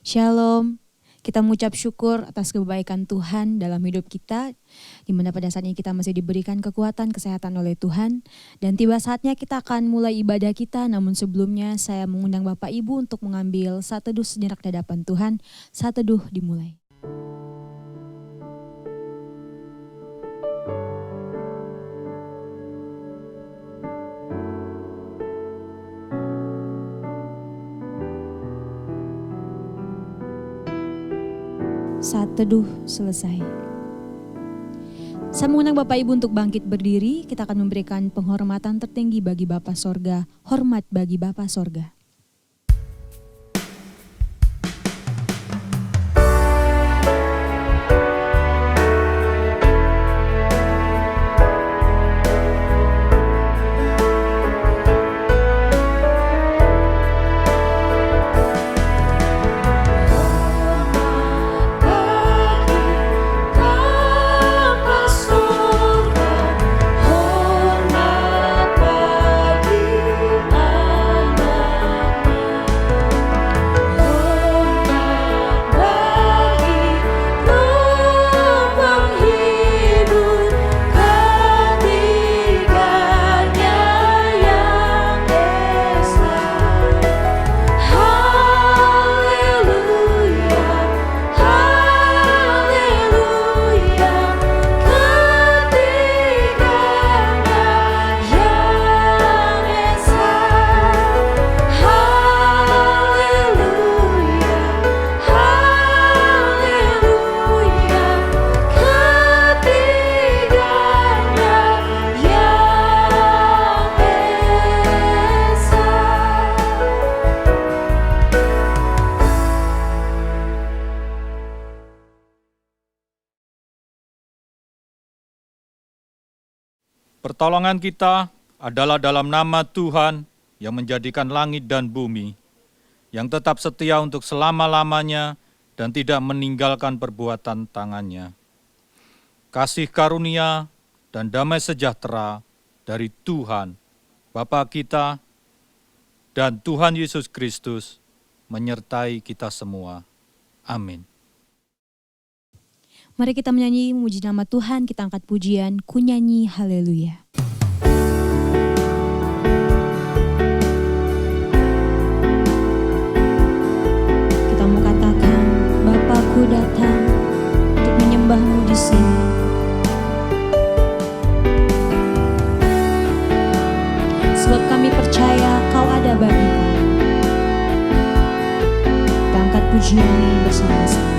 Shalom, kita mengucap syukur atas kebaikan Tuhan dalam hidup kita, di mana pada saat ini kita masih diberikan kekuatan, kesehatan oleh Tuhan. Dan tiba saatnya kita akan mulai ibadah kita, namun sebelumnya saya mengundang Bapak Ibu untuk mengambil saat teduh sejenak di hadapan Tuhan. Saat teduh dimulai. Saat teduh selesai. Saya mengundang Bapak Ibu untuk bangkit berdiri. Kita akan memberikan penghormatan tertinggi bagi Bapa Sorga. Hormat bagi Bapa Sorga. Pertolongan kita adalah dalam nama Tuhan yang menjadikan langit dan bumi, yang tetap setia untuk selama-lamanya dan tidak meninggalkan perbuatan tangannya. Kasih karunia dan damai sejahtera dari Tuhan, Bapa kita, dan Tuhan Yesus Kristus menyertai kita semua. Amin. Mari kita menyanyi memuji nama Tuhan, kita angkat pujian, ku nyanyi haleluya. Kita mau katakan, Bapakku datang untuk menyembahmu di sini. Sebab kami percaya kau ada bagi kami. Kita angkat pujian ini bersama-sama.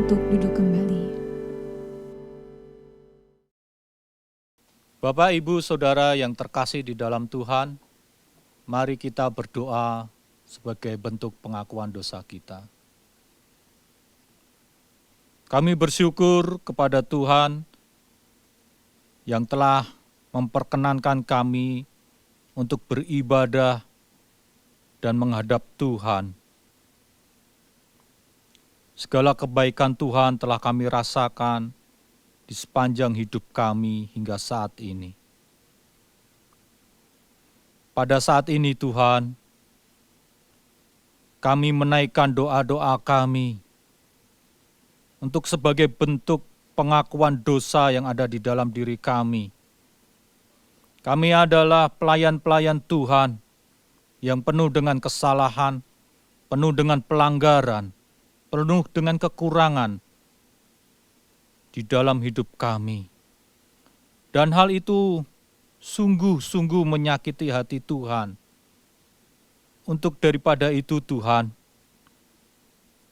untuk duduk kembali. Bapak, Ibu, Saudara yang terkasih di dalam Tuhan, mari kita berdoa sebagai bentuk pengakuan dosa kita. Kami bersyukur kepada Tuhan yang telah memperkenankan kami untuk beribadah dan menghadap Tuhan. Segala kebaikan Tuhan telah kami rasakan di sepanjang hidup kami hingga saat ini. Pada saat ini Tuhan, kami menaikkan doa-doa kami untuk sebagai bentuk pengakuan dosa yang ada di dalam diri kami. Kami adalah pelayan-pelayan Tuhan yang penuh dengan kesalahan, penuh dengan pelanggaran, penuh dengan kekurangan di dalam hidup kami. Dan hal itu sungguh-sungguh menyakiti hati Tuhan. Untuk daripada itu Tuhan,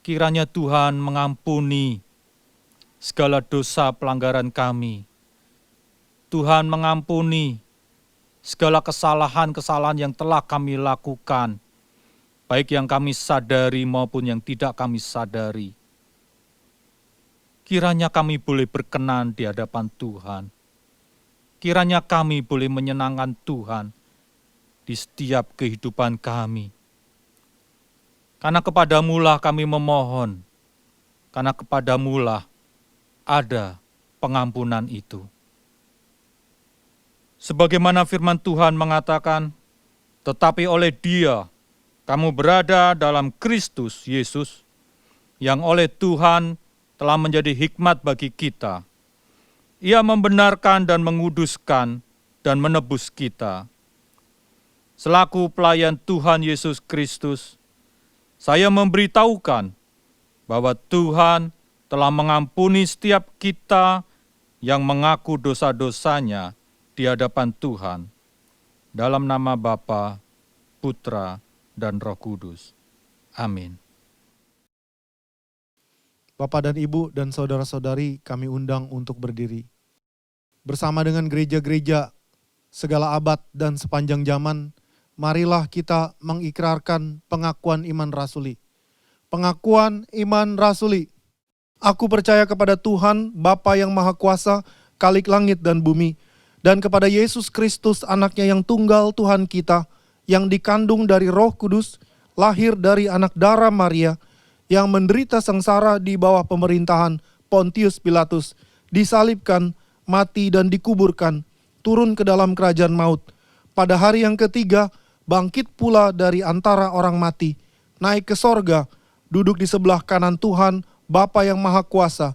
kiranya Tuhan mengampuni segala dosa pelanggaran kami. Tuhan mengampuni segala kesalahan-kesalahan yang telah kami lakukan, baik yang kami sadari maupun yang tidak kami sadari. Kiranya kami boleh berkenan di hadapan Tuhan. Kiranya kami boleh menyenangkan Tuhan di setiap kehidupan kami. Karena kepadamulah kami memohon, karena kepadamulah ada pengampunan itu. Sebagaimana firman Tuhan mengatakan, tetapi oleh Dia kamu berada dalam Kristus Yesus, yang oleh Tuhan telah menjadi hikmat bagi kita. Ia membenarkan dan menguduskan dan menebus kita. Selaku pelayan Tuhan Yesus Kristus, saya memberitahukan bahwa Tuhan telah mengampuni setiap kita yang mengaku dosa-dosanya di hadapan Tuhan. Dalam nama Bapa, Putra, dan Roh Kudus. Amin. Bapak dan Ibu dan saudara-saudari kami undang untuk berdiri. Bersama dengan gereja-gereja segala abad dan sepanjang zaman, marilah kita mengikrarkan pengakuan iman rasuli. Pengakuan iman rasuli. Aku percaya kepada Tuhan, Bapa yang Maha Kuasa, Khalik langit dan bumi, dan kepada Yesus Kristus, anaknya yang tunggal Tuhan kita, yang dikandung dari Roh Kudus, lahir dari anak darah Maria, yang menderita sengsara di bawah pemerintahan Pontius Pilatus, disalibkan, mati dan dikuburkan, turun ke dalam kerajaan maut. Pada hari yang ketiga, bangkit pula dari antara orang mati, naik ke sorga, duduk di sebelah kanan Tuhan, Bapa yang Maha Kuasa.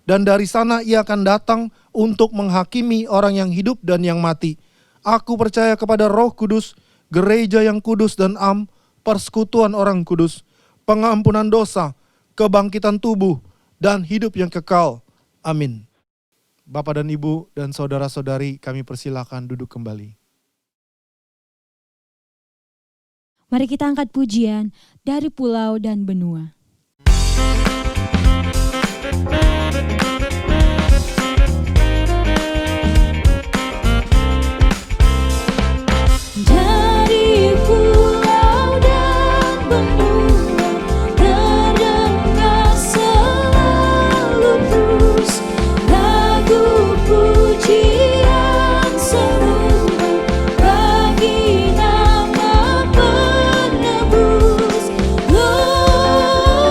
Dan dari sana ia akan datang untuk menghakimi orang yang hidup dan yang mati. Aku percaya kepada Roh Kudus, gereja yang kudus dan am, persekutuan orang kudus, pengampunan dosa, kebangkitan tubuh, dan hidup yang kekal. Amin. Bapak dan Ibu dan saudara-saudari kami persilakan duduk kembali. Mari kita angkat pujian dari pulau dan benua. Dari pulau dan benua terdengar selalu terus lagu pujian serupa bagi nama penebus. Glorious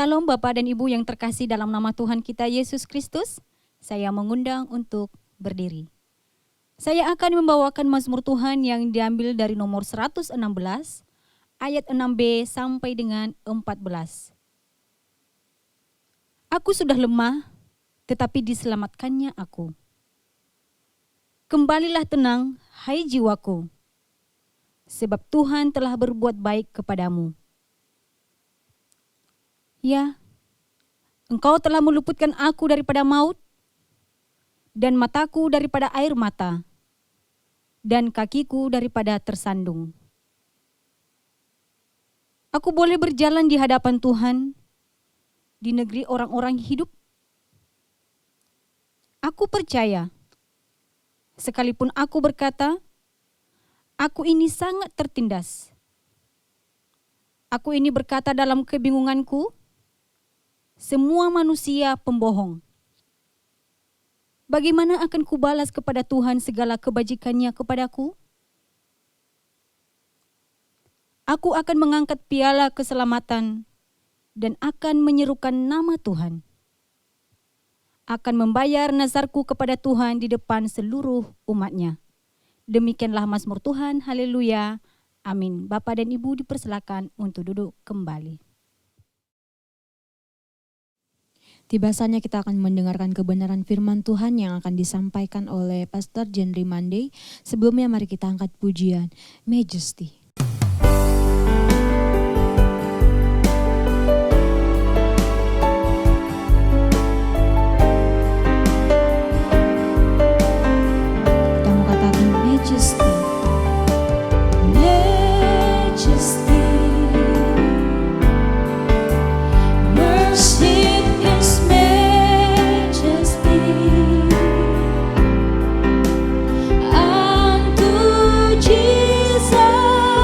Salam Bapak dan Ibu yang terkasih dalam nama Tuhan kita Yesus Kristus. Saya mengundang untuk berdiri. Saya akan membawakan mazmur Tuhan yang diambil dari nomor 116, ayat 6b sampai dengan 14. Aku sudah lemah, tetapi diselamatkannya aku. Kembalilah tenang, hai jiwaku, sebab Tuhan telah berbuat baik kepadamu. Ya, Engkau telah meluputkan aku daripada maut, dan mataku daripada air mata, dan kakiku daripada tersandung. Aku boleh berjalan di hadapan Tuhan, di negeri orang-orang hidup. Aku percaya, sekalipun aku berkata, aku ini sangat tertindas. Aku ini berkata dalam kebingunganku, semua manusia pembohong. Bagaimana akan kubalas kepada Tuhan segala kebajikannya kepadaku? Aku akan mengangkat piala keselamatan dan akan menyerukan nama Tuhan. Akan membayar nazarku kepada Tuhan di depan seluruh umatnya. Demikianlah mazmur Tuhan, haleluya, amin. Bapak dan Ibu dipersilakan untuk duduk kembali. Tiba saatnya kita akan mendengarkan kebenaran firman Tuhan yang akan disampaikan oleh Pastor Jenry Monday. Sebelumnya mari kita angkat pujian Majesty. Kita mau katakan Majesty. Majesty. Mercy. Jesus.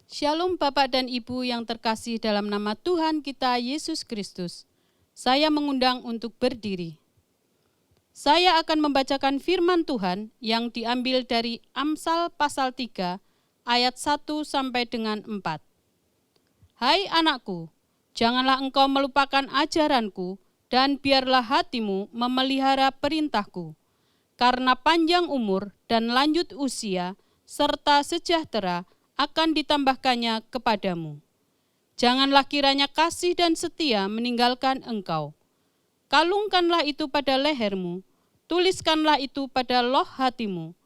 Shalom Bapak dan Ibu yang terkasih dalam nama Tuhan kita Yesus Kristus. Saya mengundang untuk berdiri. Saya akan membacakan firman Tuhan yang diambil dari Amsal pasal 3 ayat 1 sampai dengan 4. Hai anakku, janganlah engkau melupakan ajaranku dan biarlah hatimu memelihara perintahku. Karena panjang umur dan lanjut usia serta sejahtera akan ditambahkannya kepadamu. Janganlah kiranya kasih dan setia meninggalkan engkau. Kalungkanlah itu pada lehermu, tuliskanlah itu pada loh hatimu.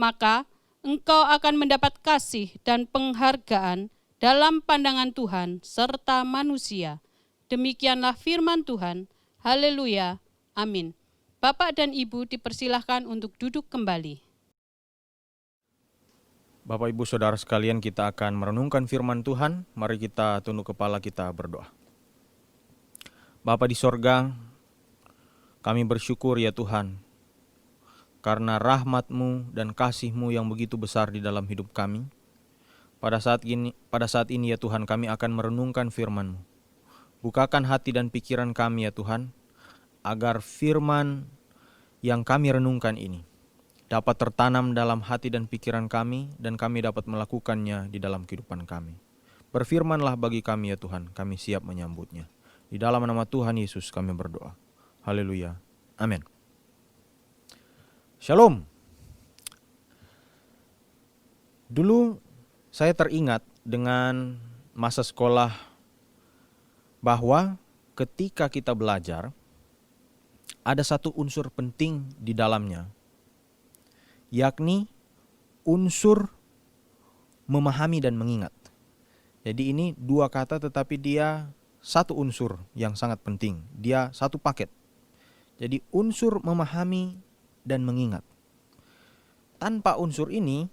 Maka engkau akan mendapat kasih dan penghargaan dalam pandangan Tuhan serta manusia. Demikianlah firman Tuhan. Haleluya. Amin. Bapak dan Ibu dipersilahkan untuk duduk kembali. Bapak Ibu Saudara sekalian, kita akan merenungkan firman Tuhan. Mari kita tunduk kepala, kita berdoa. Bapa di sorga, kami bersyukur ya Tuhan, karena rahmat-Mu dan kasih-Mu yang begitu besar di dalam hidup kami. Pada saat ini ya Tuhan, kami akan merenungkan firman-Mu. Bukakan hati dan pikiran kami ya Tuhan, agar firman yang kami renungkan ini dapat tertanam dalam hati dan pikiran kami, dan kami dapat melakukannya di dalam kehidupan kami. Berfirmanlah bagi kami ya Tuhan, kami siap menyambutnya. Di dalam nama Tuhan Yesus kami berdoa. Haleluya. Amin. Shalom. Dulu saya teringat dengan masa sekolah bahwa ketika kita belajar, ada satu unsur penting di dalamnya, yakni unsur memahami dan mengingat. Jadi ini dua kata tetapi dia satu unsur yang sangat penting. Dia satu paket. Jadi unsur memahami dan mengingat. Tanpa unsur ini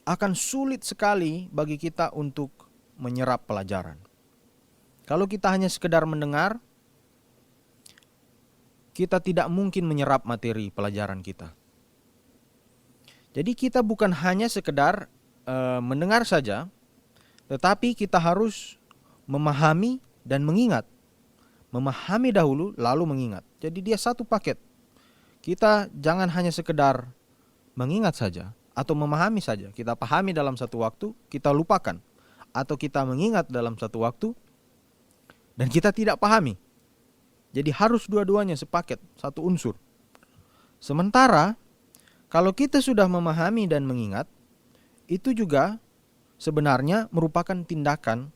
akan sulit sekali bagi kita untuk menyerap pelajaran. Kalau kita hanya sekedar mendengar, kita tidak mungkin menyerap materi pelajaran kita. Jadi kita bukan hanya sekedar mendengar saja, tetapi kita harus memahami dan mengingat. Memahami dahulu, lalu mengingat. Jadi dia satu paket. Kita jangan hanya sekedar mengingat saja atau memahami saja. Kita pahami dalam satu waktu, kita lupakan. Atau kita mengingat dalam satu waktu, dan kita tidak pahami. Jadi harus dua-duanya sepaket, satu unsur. Sementara kalau kita sudah memahami dan mengingat, itu juga sebenarnya merupakan tindakan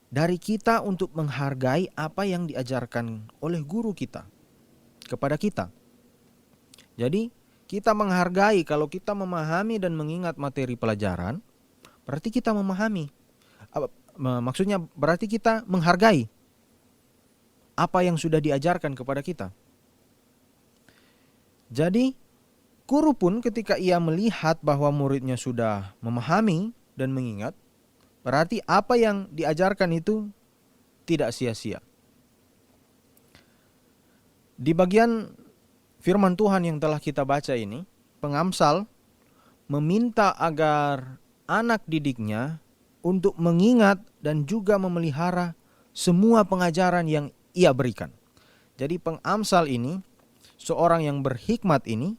dari kita untuk menghargai apa yang diajarkan oleh guru kita kepada kita. Jadi kita menghargai, kalau kita memahami dan mengingat materi pelajaran, berarti kita memahami. Maksudnya berarti kita menghargai apa yang sudah diajarkan kepada kita. Jadi guru pun ketika ia melihat bahwa muridnya sudah memahami dan mengingat, berarti apa yang diajarkan itu tidak sia-sia. Di bagian firman Tuhan yang telah kita baca ini, pengamsal meminta agar anak didiknya untuk mengingat dan juga memelihara semua pengajaran yang ia berikan. Jadi pengamsal ini, seorang yang berhikmat ini,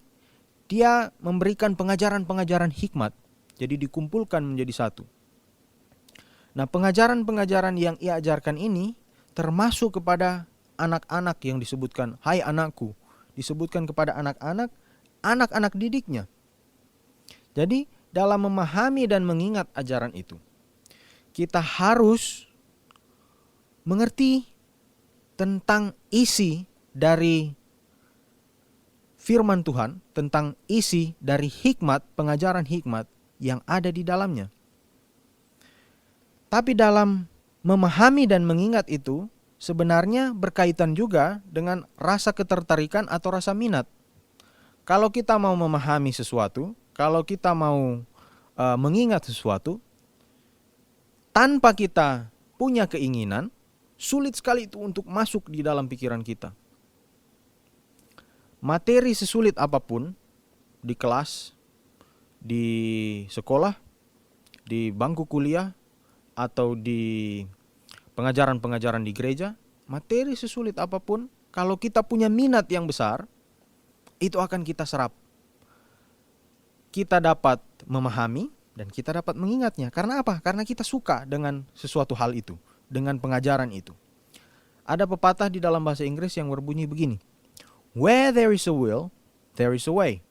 dia memberikan pengajaran-pengajaran hikmat, jadi dikumpulkan menjadi satu. Nah, pengajaran-pengajaran yang ia ajarkan ini termasuk kepada anak-anak yang disebutkan, hai anakku, disebutkan kepada anak-anak, anak-anak didiknya. Jadi dalam memahami dan mengingat ajaran itu, kita harus mengerti tentang isi dari firman Tuhan, tentang isi dari hikmat, pengajaran hikmat yang ada di dalamnya. Tapi dalam memahami dan mengingat itu sebenarnya berkaitan juga dengan rasa ketertarikan atau rasa minat. Kalau kita mau memahami sesuatu, kalau kita mau mengingat sesuatu, tanpa kita punya keinginan, sulit sekali itu untuk masuk di dalam pikiran kita. Materi sesulit apapun di kelas, di sekolah, di bangku kuliah atau di pengajaran-pengajaran di gereja, materi sesulit apapun, kalau kita punya minat yang besar, itu akan kita serap. Kita dapat memahami dan kita dapat mengingatnya. Karena apa? Karena kita suka dengan sesuatu hal itu, dengan pengajaran itu. Ada pepatah di dalam bahasa Inggris yang berbunyi begini, where there is a will, there is a way.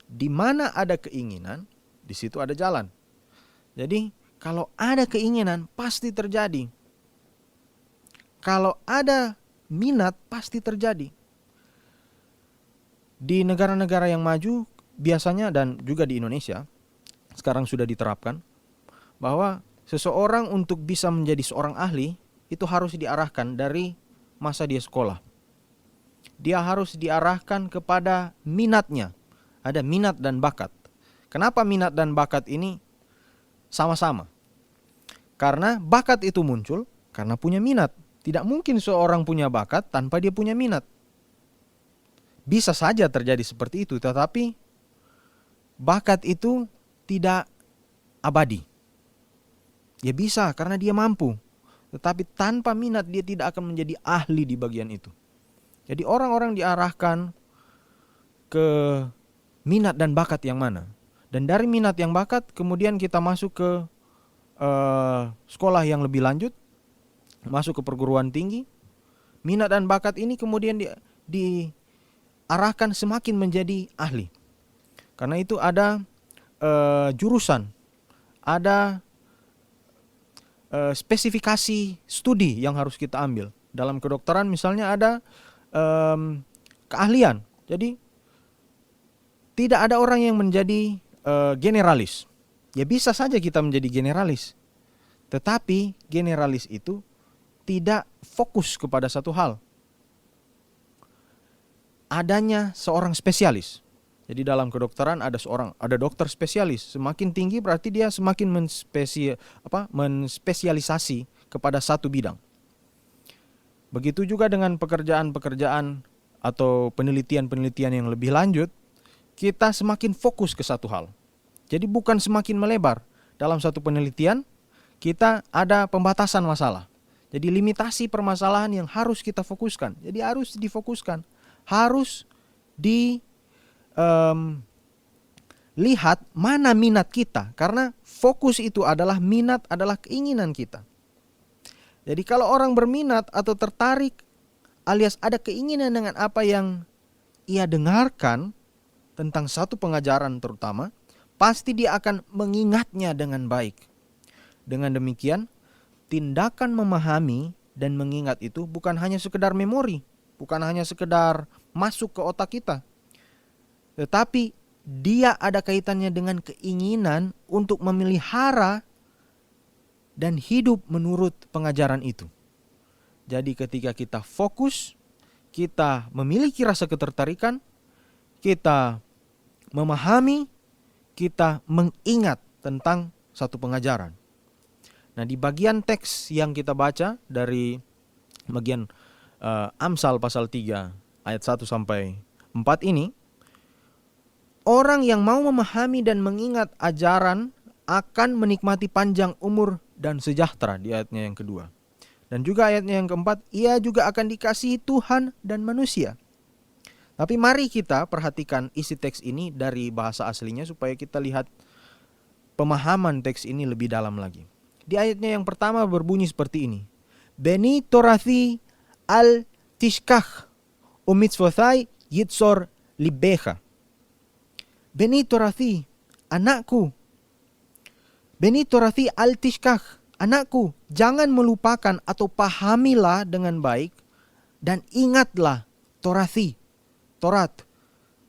Di mana ada keinginan, di situ ada jalan. Jadi kalau ada keinginan pasti terjadi. Kalau ada minat pasti terjadi. Di negara-negara yang maju biasanya, dan juga di Indonesia sekarang sudah diterapkan, bahwa seseorang untuk bisa menjadi seorang ahli itu harus diarahkan dari masa dia sekolah. Dia harus diarahkan kepada minatnya. Ada minat dan bakat. Kenapa minat dan bakat ini sama-sama? Karena bakat itu muncul karena punya minat. Tidak mungkin seorang punya bakat tanpa dia punya minat. Bisa saja terjadi seperti itu, tetapi bakat itu tidak abadi. Dia bisa karena dia mampu, tetapi tanpa minat dia tidak akan menjadi ahli di bagian itu. Jadi orang-orang diarahkan ke minat dan bakat yang mana. Dan dari minat yang bakat kemudian kita masuk ke sekolah yang lebih lanjut, masuk ke perguruan tinggi. Minat dan bakat ini kemudian diarahkan semakin menjadi ahli. Karena itu ada jurusan, ada spesifikasi studi yang harus kita ambil. Dalam kedokteran misalnya ada keahlian. Jadi tidak ada orang yang menjadi generalis. Ya bisa saja kita menjadi generalis. Tetapi generalis itu tidak fokus kepada satu hal. Adanya seorang spesialis. Jadi dalam kedokteran ada dokter spesialis. Semakin tinggi berarti dia semakin menspesialisasi kepada satu bidang. Begitu juga dengan pekerjaan-pekerjaan atau penelitian-penelitian yang lebih lanjut, kita semakin fokus ke satu hal. Jadi bukan semakin melebar. Dalam satu penelitian, kita ada pembatasan masalah. Jadi limitasi permasalahan yang harus kita fokuskan. Jadi harus difokuskan. Harus lihat mana minat kita. Karena fokus itu adalah minat, adalah keinginan kita. Jadi kalau orang berminat atau tertarik alias ada keinginan dengan apa yang ia dengarkan tentang satu pengajaran terutama, pasti dia akan mengingatnya dengan baik. Dengan demikian, tindakan memahami dan mengingat itu bukan hanya sekedar memori, bukan hanya sekedar masuk ke otak kita, tetapi dia ada kaitannya dengan keinginan untuk memelihara dan hidup menurut pengajaran itu. Jadi ketika kita fokus, kita memiliki rasa ketertarikan, kita memahami, kita mengingat tentang satu pengajaran. Nah, di bagian teks yang kita baca dari bagian Amsal pasal 3 ayat 1 sampai 4 ini, orang yang mau memahami dan mengingat ajaran akan menikmati panjang umur dan sejahtera, di ayatnya yang kedua. Dan juga ayatnya yang keempat, ia juga akan dikasihi Tuhan dan manusia. Tapi mari kita perhatikan isi teks ini dari bahasa aslinya supaya kita lihat pemahaman teks ini lebih dalam lagi. Di ayatnya yang pertama berbunyi seperti ini. Beni torathi al tishkach umitzvothai yitzor libecha. Beni torathi, anakku. Beni torathi al tishkach, anakku, jangan melupakan atau pahamilah dengan baik dan ingatlah torathi, Torat,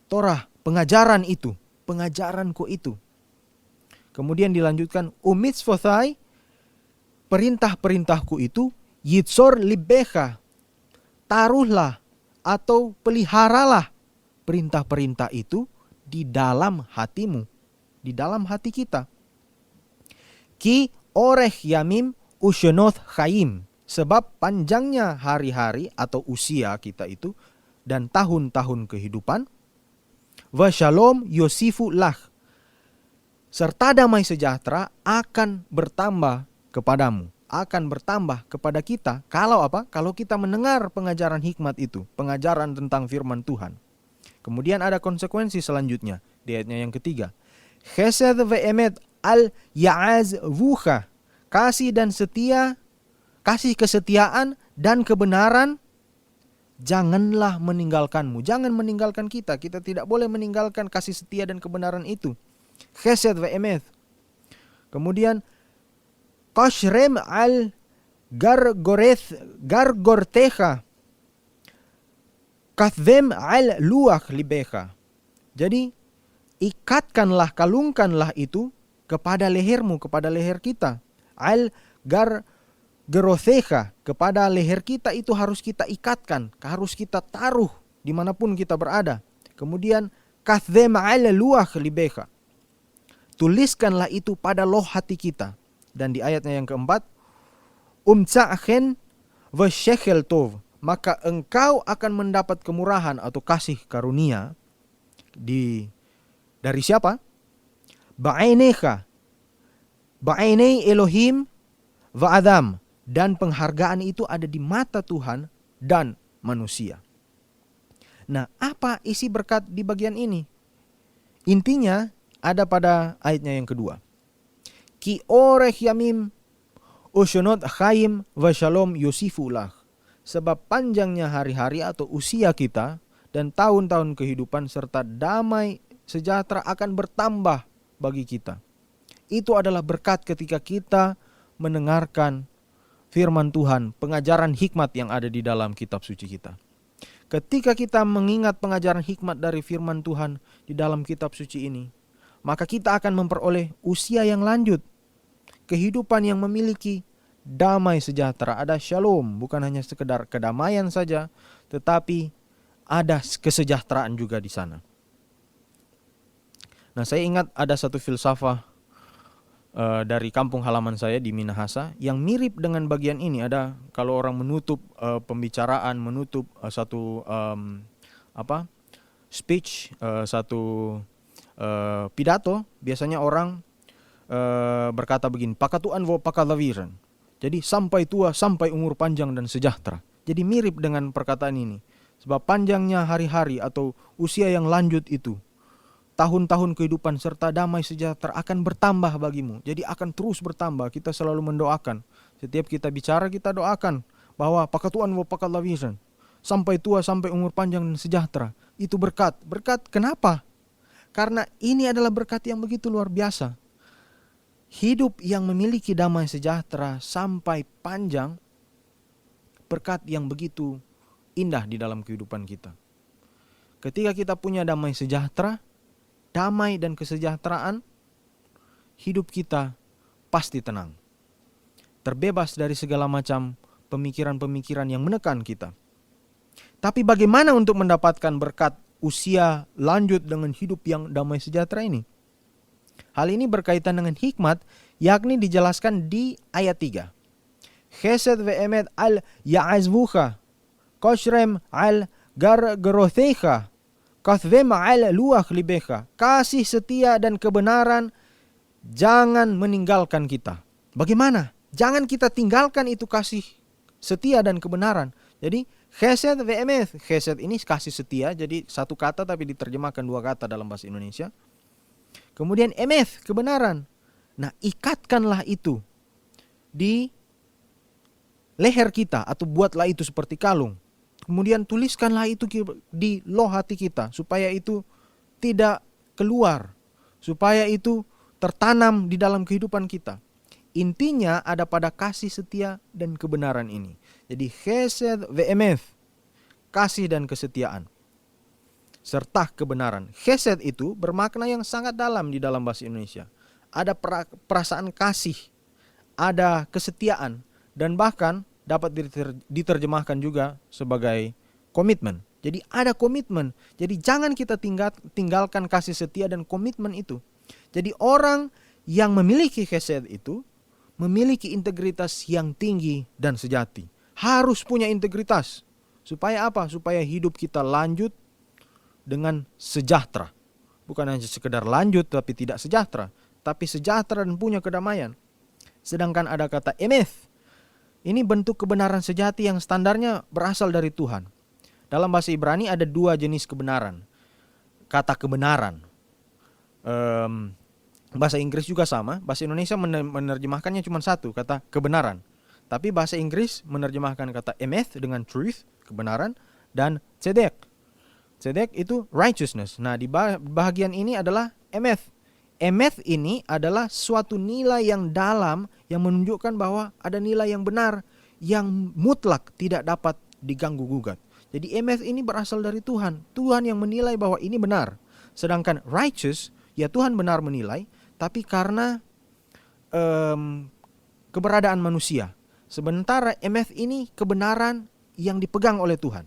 Torah, pengajaran itu, pengajaranku itu. Kemudian dilanjutkan, umitzvothai, perintah-perintahku itu, yitzor libecha, taruhlah atau peliharalah perintah-perintah itu di dalam hatimu, di dalam hati kita. Ki orech yamim usyonoth chaim, sebab panjangnya hari-hari atau usia kita itu dan tahun-tahun kehidupan. Wa shalom yosifu lach, serta damai sejahtera akan bertambah kepadamu, akan bertambah kepada kita. Kalau apa? Kalau kita mendengar pengajaran hikmat itu, pengajaran tentang firman Tuhan. Kemudian ada konsekuensi selanjutnya di ayatnya yang ketiga. Chesed ve'emet al ya'azvucha, kasih dan setia, kasih kesetiaan dan kebenaran janganlah meninggalkanmu. Jangan meninggalkan kita. Kita tidak boleh meninggalkan kasih setia dan kebenaran itu. Chesed ve'emet. Kemudian Kashrem al gargortecha kathem al luach libecha. Jadi ikatkanlah, kalungkanlah itu kepada lehermu, kepada leher kita. Al gargorothecha, kepada leher kita itu harus kita ikatkan, harus kita taruh dimanapun kita berada. Kemudian kathem al luach libecha, tuliskanlah itu pada loh hati kita. Dan di ayatnya yang keempat, umtsa'chen v'shekel tov, maka engkau akan mendapat kemurahan atau kasih karunia dari siapa? Ba'ainecha, ba'ainei Elohim va'adam, dan penghargaan itu ada di mata Tuhan dan manusia. Nah, apa isi berkat di bagian ini? Intinya ada pada ayatnya yang kedua. Ki orech yamim ushonot chaim vashalom yosifulah. Sebab panjangnya hari-hari atau usia kita dan tahun-tahun kehidupan serta damai sejahtera akan bertambah bagi kita. Itu adalah berkat ketika kita mendengarkan firman Tuhan, pengajaran hikmat yang ada di dalam kitab suci kita. Ketika kita mengingat pengajaran hikmat dari firman Tuhan di dalam kitab suci ini, maka kita akan memperoleh usia yang lanjut, kehidupan yang memiliki damai sejahtera, ada shalom, bukan hanya sekedar kedamaian saja, tetapi ada kesejahteraan juga di sana. Nah, saya ingat ada satu filsafah dari kampung halaman saya di Minahasa yang mirip dengan bagian ini. Ada kalau orang menutup pembicaraan, menutup satu speech, satu pidato, biasanya orang berkata begini, pakatuan vo pakalawiran. Jadi sampai tua, sampai umur panjang dan sejahtera. Jadi mirip dengan perkataan ini. Sebab panjangnya hari-hari atau usia yang lanjut itu, tahun-tahun kehidupan serta damai sejahtera akan bertambah bagimu. Jadi akan terus bertambah. Kita selalu mendoakan. Setiap kita bicara, kita doakan bahwa pakatuan vo pakalawiran, sampai tua, sampai umur panjang dan sejahtera. Itu berkat. Berkat kenapa? Karena ini adalah berkat yang begitu luar biasa. Hidup yang memiliki damai sejahtera sampai panjang, berkat yang begitu indah di dalam kehidupan kita. Ketika kita punya damai sejahtera, damai dan kesejahteraan, hidup kita pasti tenang. Terbebas dari segala macam pemikiran-pemikiran yang menekan kita. Tapi bagaimana untuk mendapatkan berkat usia lanjut dengan hidup yang damai sejahtera ini? Hal ini berkaitan dengan hikmat, yakni dijelaskan di ayat 3. Chesed ve'emet al ya'azvucha, koshrem al gargorothecha, kathvem al luach libecha. Kasih setia dan kebenaran jangan meninggalkan kita. Bagaimana? Jangan kita tinggalkan itu kasih setia dan kebenaran. Jadi chesed ve'emet, chesed ini kasih setia, jadi satu kata tapi diterjemahkan dua kata dalam bahasa Indonesia. Kemudian emeth, kebenaran. Nah, ikatkanlah itu di leher kita atau buatlah itu seperti kalung. Kemudian tuliskanlah itu di loh hati kita supaya itu tidak keluar, supaya itu tertanam di dalam kehidupan kita. Intinya ada pada kasih setia dan kebenaran ini. Jadi chesed ve'emeth, kasih dan kesetiaan serta kebenaran. Chesed itu bermakna yang sangat dalam di dalam bahasa Indonesia. Ada perasaan kasih, ada kesetiaan, dan bahkan dapat diterjemahkan juga sebagai komitmen. Jadi ada komitmen. Jadi jangan kita tinggalkan kasih setia dan komitmen itu. Jadi orang yang memiliki chesed itu memiliki integritas yang tinggi dan sejati. Harus punya integritas. Supaya apa? Supaya hidup kita lanjut dengan sejahtera. Bukan hanya sekedar lanjut tapi tidak sejahtera, tapi sejahtera dan punya kedamaian. Sedangkan ada kata emeth. Ini bentuk kebenaran sejati yang standarnya berasal dari Tuhan. Dalam bahasa Ibrani ada 2 jenis kebenaran. Kata kebenaran. Bahasa Inggris juga sama. Bahasa Indonesia menerjemahkannya cuma 1, kata kebenaran. Tapi bahasa Inggris menerjemahkan kata emeth dengan truth, kebenaran, dan tzedek. Tzedek itu righteousness. Nah, di bahagian ini adalah emeth. Emeth ini adalah suatu nilai yang dalam yang menunjukkan bahwa ada nilai yang benar, yang mutlak, tidak dapat diganggu gugat. Jadi emeth ini berasal dari Tuhan. Tuhan yang menilai bahwa ini benar. Sedangkan righteous, ya Tuhan benar menilai, tapi karena keberadaan manusia. Sementara emeth ini kebenaran yang dipegang oleh Tuhan.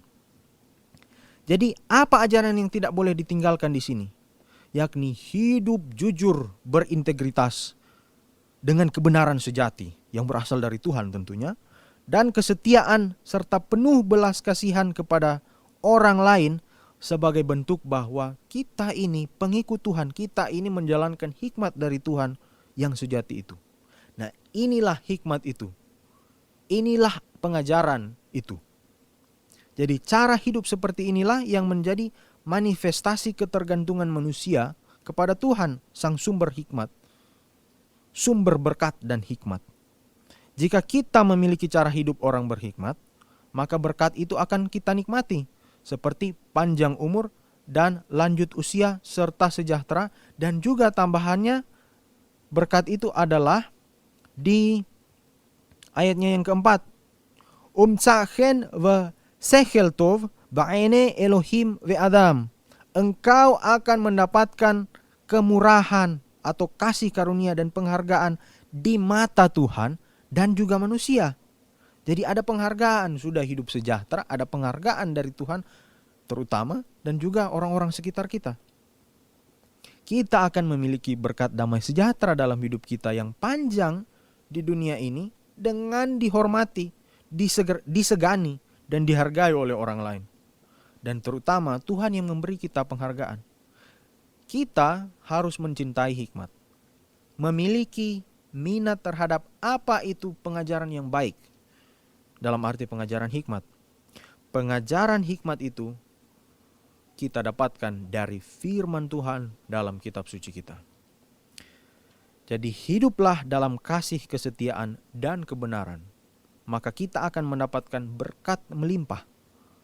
Jadi apa ajaran yang tidak boleh ditinggalkan di sini? Yakni hidup jujur, berintegritas dengan kebenaran sejati yang berasal dari Tuhan tentunya, dan kesetiaan serta penuh belas kasihan kepada orang lain sebagai bentuk bahwa kita ini pengikut Tuhan, kita ini menjalankan hikmat dari Tuhan yang sejati itu. Nah, inilah hikmat itu. Inilah pengajaran itu. Jadi cara hidup seperti inilah yang menjadi manifestasi ketergantungan manusia kepada Tuhan, sang sumber hikmat, sumber berkat dan hikmat. Jika kita memiliki cara hidup orang berhikmat, maka berkat itu akan kita nikmati, seperti panjang umur dan lanjut usia serta sejahtera. Dan juga tambahannya, berkat itu adalah di ayatnya yang keempat. Umtsachen ve sechel tov ba'ene Elohim ve Adam. Engkau akan mendapatkan kemurahan atau kasih karunia dan penghargaan di mata Tuhan dan juga manusia. Jadi ada penghargaan, sudah hidup sejahtera, ada penghargaan dari Tuhan terutama, dan juga orang-orang sekitar kita. Kita akan memiliki berkat damai sejahtera dalam hidup kita yang panjang di dunia ini dengan dihormati, disegani, dan dihargai oleh orang lain. Dan terutama Tuhan yang memberi kita penghargaan. Kita harus mencintai hikmat, memiliki minat terhadap apa itu pengajaran yang baik. Dalam arti pengajaran hikmat. Pengajaran hikmat itu kita dapatkan dari firman Tuhan dalam kitab suci kita. Jadi hiduplah dalam kasih, kesetiaan, dan kebenaran. Maka kita akan mendapatkan berkat melimpah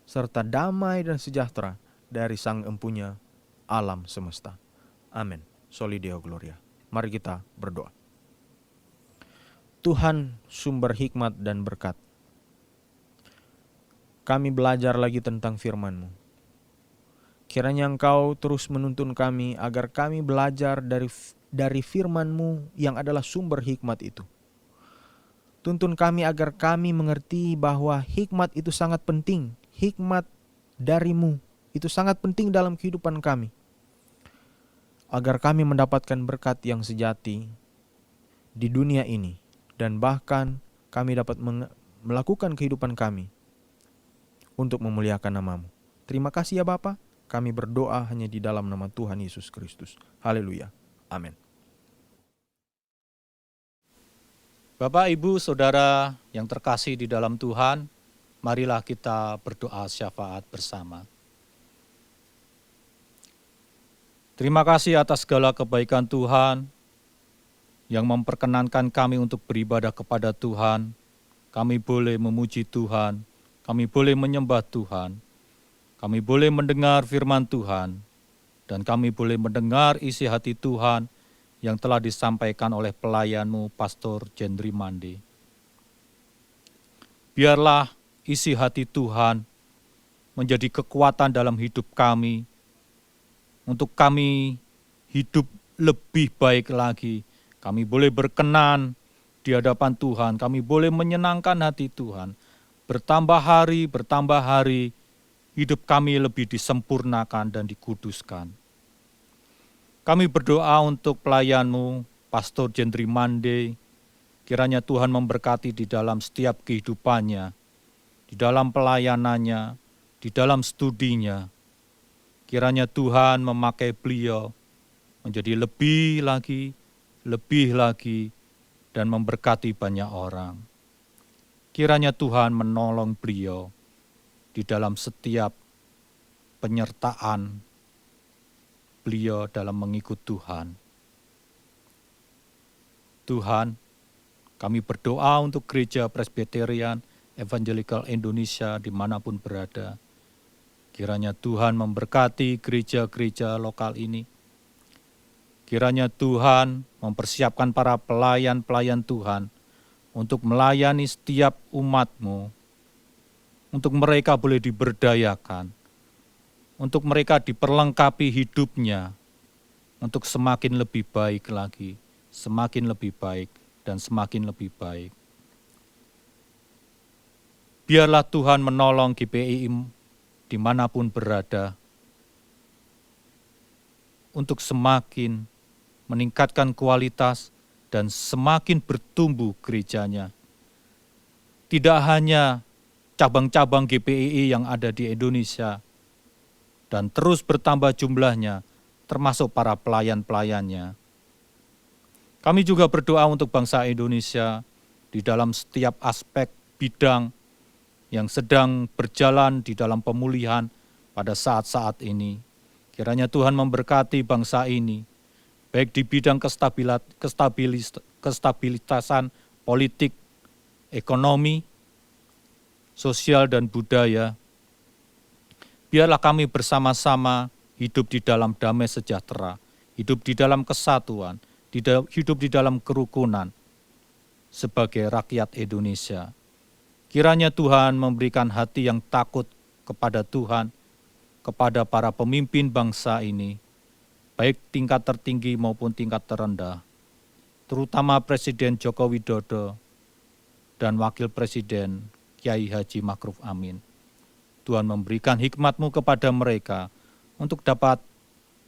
serta damai dan sejahtera dari Sang Empunya alam semesta. Amin. Soli Deo Gloria. Mari kita berdoa. Tuhan sumber hikmat dan berkat, kami belajar lagi tentang firman-Mu. Kiranya Engkau terus menuntun kami agar kami belajar dari firman-Mu yang adalah sumber hikmat itu. Tuntun kami agar kami mengerti bahwa hikmat itu sangat penting. Hikmat dari-Mu itu sangat penting dalam kehidupan kami. Agar kami mendapatkan berkat yang sejati di dunia ini. Dan bahkan kami dapat melakukan kehidupan kami untuk memuliakan nama-Mu. Terima kasih ya Bapa. Kami berdoa hanya di dalam nama Tuhan Yesus Kristus. Haleluya. Amin. Bapak, Ibu, Saudara yang terkasih di dalam Tuhan, marilah kita berdoa syafaat bersama. Terima kasih atas segala kebaikan Tuhan yang memperkenankan kami untuk beribadah kepada Tuhan. Kami boleh memuji Tuhan, kami boleh menyembah Tuhan, kami boleh mendengar firman Tuhan, dan kami boleh mendengar isi hati Tuhan yang telah disampaikan oleh pelayan-Mu, Pastor Gendry Mande. Biarlah isi hati Tuhan menjadi kekuatan dalam hidup kami, untuk kami hidup lebih baik lagi. Kami boleh berkenan di hadapan Tuhan, kami boleh menyenangkan hati Tuhan. Bertambah hari, hidup kami lebih disempurnakan dan dikuduskan. Kami berdoa untuk pelayan-Mu, Pastor Gendry Mande. Kiranya Tuhan memberkati di dalam setiap kehidupannya, di dalam pelayanannya, di dalam studinya. Kiranya Tuhan memakai beliau menjadi lebih lagi lebih lagi, dan memberkati banyak orang. Kiranya Tuhan menolong beliau di dalam setiap penyertaan beliau dalam mengikut Tuhan. Tuhan, kami berdoa untuk Gereja Presbyterian Evangelical Indonesia dimanapun berada. Kiranya Tuhan memberkati gereja-gereja lokal ini. Kiranya Tuhan mempersiapkan para pelayan-pelayan Tuhan untuk melayani setiap umat-Mu, untuk mereka boleh diberdayakan, untuk mereka diperlengkapi hidupnya, untuk semakin lebih baik lagi, semakin lebih baik, dan semakin lebih baik. Biarlah Tuhan menolong GPI dimanapun berada, untuk semakin meningkatkan kualitas dan semakin bertumbuh gerejanya. Tidak hanya cabang-cabang GPI yang ada di Indonesia, dan terus bertambah jumlahnya, termasuk para pelayan-pelayannya. Kami juga berdoa untuk bangsa Indonesia di dalam setiap aspek bidang yang sedang berjalan di dalam pemulihan pada saat-saat ini. Kiranya Tuhan memberkati bangsa ini, baik di bidang kestabilitasan politik, ekonomi, sosial, dan budaya. Biarlah kami bersama-sama hidup di dalam damai sejahtera, hidup di dalam kesatuan, hidup di dalam kerukunan sebagai rakyat Indonesia. Kiranya Tuhan memberikan hati yang takut kepada Tuhan, kepada para pemimpin bangsa ini, baik tingkat tertinggi maupun tingkat terendah, terutama Presiden Joko Widodo dan Wakil Presiden Kiai Haji Ma'ruf Amin. Tuhan memberikan hikmat-Mu kepada mereka untuk dapat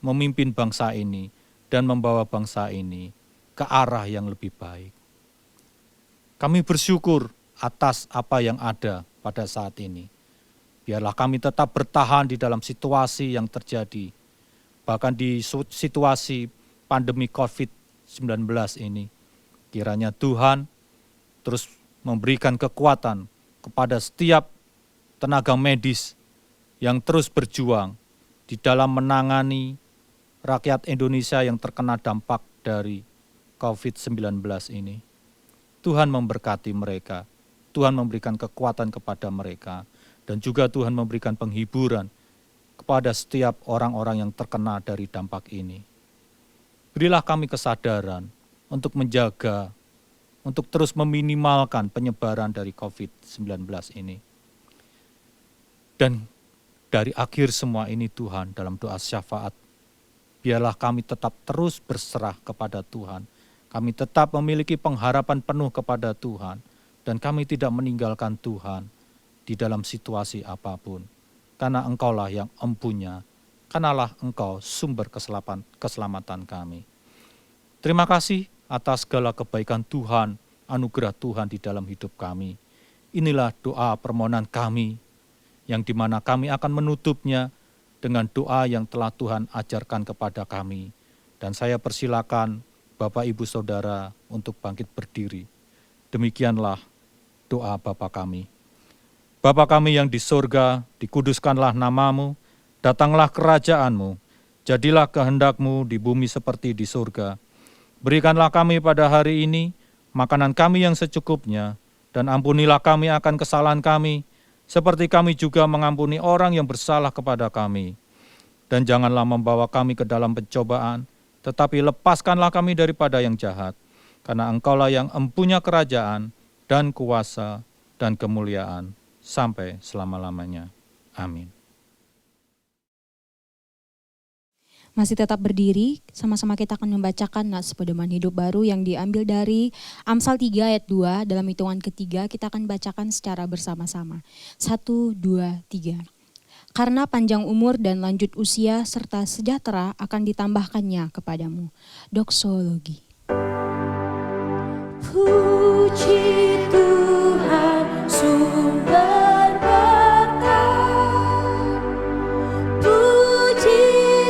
memimpin bangsa ini dan membawa bangsa ini ke arah yang lebih baik. Kami bersyukur atas apa yang ada pada saat ini. Biarlah kami tetap bertahan di dalam situasi yang terjadi, bahkan di situasi pandemi COVID-19 ini. Kiranya Tuhan terus memberikan kekuatan kepada setiap tenaga medis yang terus berjuang di dalam menangani rakyat Indonesia yang terkena dampak dari COVID-19 ini. Tuhan memberkati mereka, Tuhan memberikan kekuatan kepada mereka, dan juga Tuhan memberikan penghiburan kepada setiap orang-orang yang terkena dari dampak ini. Berilah kami kesadaran untuk menjaga, untuk terus meminimalkan penyebaran dari COVID-19 ini. Dan dari akhir semua ini Tuhan, dalam doa syafaat, biarlah kami tetap terus berserah kepada Tuhan. Kami tetap memiliki pengharapan penuh kepada Tuhan, dan kami tidak meninggalkan Tuhan di dalam situasi apapun. Karena Engkaulah yang empunya, karenalah Engkau sumber keselamatan kami. Terima kasih atas segala kebaikan Tuhan, anugerah Tuhan di dalam hidup kami. Inilah doa permohonan kami, yang dimana kami akan menutupnya dengan doa yang telah Tuhan ajarkan kepada kami. Dan saya persilakan Bapak Ibu Saudara untuk bangkit berdiri. Demikianlah doa Bapa kami. Bapa kami yang di surga, dikuduskanlah nama-Mu, datanglah kerajaan-Mu, jadilah kehendak-Mu di bumi seperti di surga. Berikanlah kami pada hari ini makanan kami yang secukupnya, dan ampunilah kami akan kesalahan kami, seperti kami juga mengampuni orang yang bersalah kepada kami. Dan janganlah membawa kami ke dalam pencobaan, tetapi lepaskanlah kami daripada yang jahat, karena Engkaulah yang empunya kerajaan dan kuasa dan kemuliaan sampai selama-lamanya. Amin. Masih tetap berdiri, sama-sama kita akan membacakan nats pedoman hidup baru yang diambil dari Amsal 3 ayat 2. Dalam hitungan ketiga kita akan bacakan secara bersama-sama. 1, 2, 3. Karena panjang umur dan lanjut usia serta sejahtera akan ditambahkannya kepadamu. Doksologi. Puji Tuhan sumber berkat, puji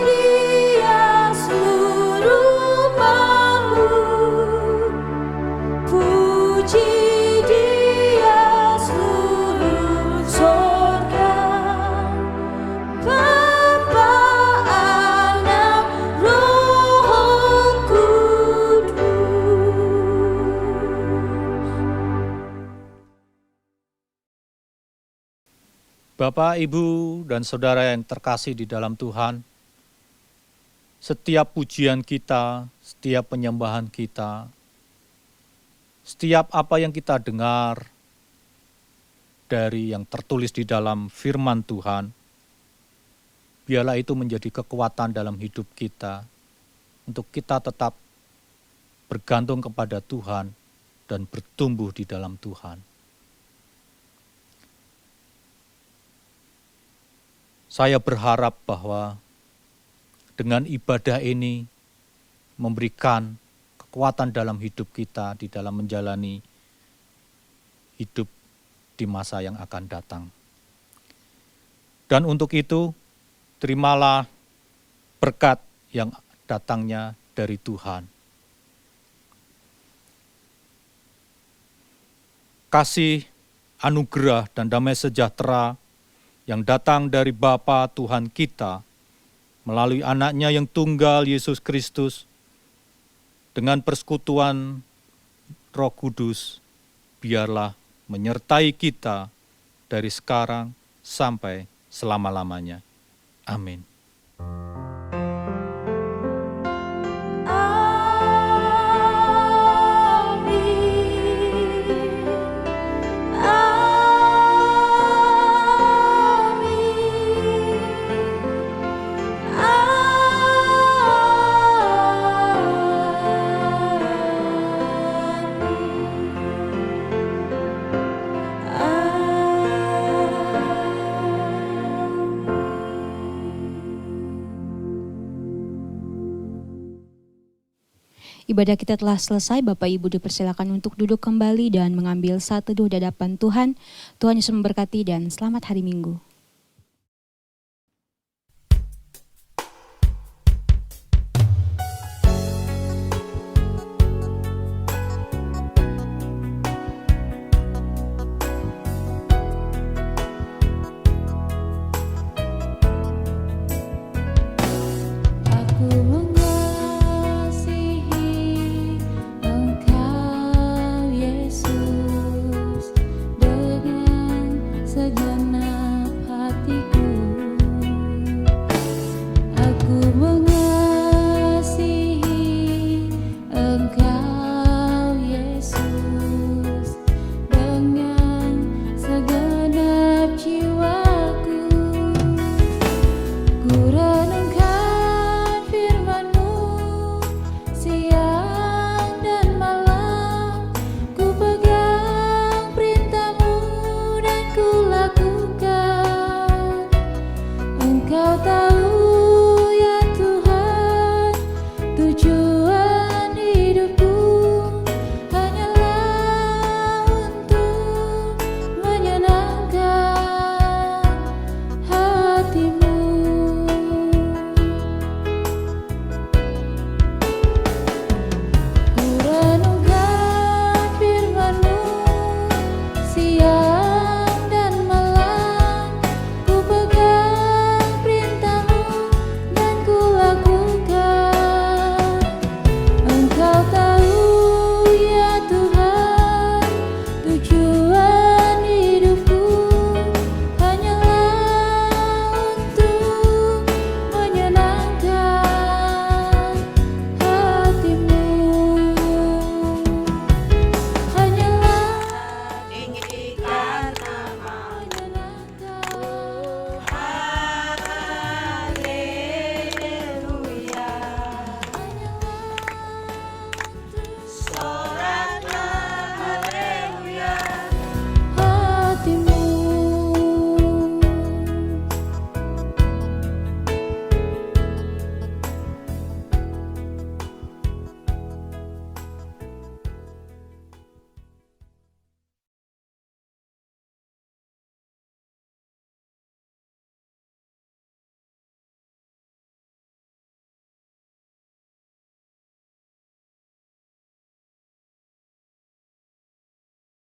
Dia seluruh makhluk. Bapak, Ibu, dan Saudara yang terkasih di dalam Tuhan, setiap pujian kita, setiap penyembahan kita, setiap apa yang kita dengar dari yang tertulis di dalam firman Tuhan, biarlah itu menjadi kekuatan dalam hidup kita, untuk kita tetap bergantung kepada Tuhan dan bertumbuh di dalam Tuhan. Saya berharap bahwa dengan ibadah ini memberikan kekuatan dalam hidup kita di dalam menjalani hidup di masa yang akan datang. Dan untuk itu, terimalah berkat yang datangnya dari Tuhan. Kasih, anugerah, dan damai sejahtera yang datang dari Bapa Tuhan kita melalui anaknya yang tunggal Yesus Kristus dengan persekutuan Roh Kudus, biarlah menyertai kita dari sekarang sampai selama-lamanya. Amin. Ibadah kita telah selesai. Bapak Ibu dipersilakan untuk duduk kembali dan mengambil saat teduh di hadapan Tuhan. Tuhan Yesus memberkati dan selamat hari Minggu.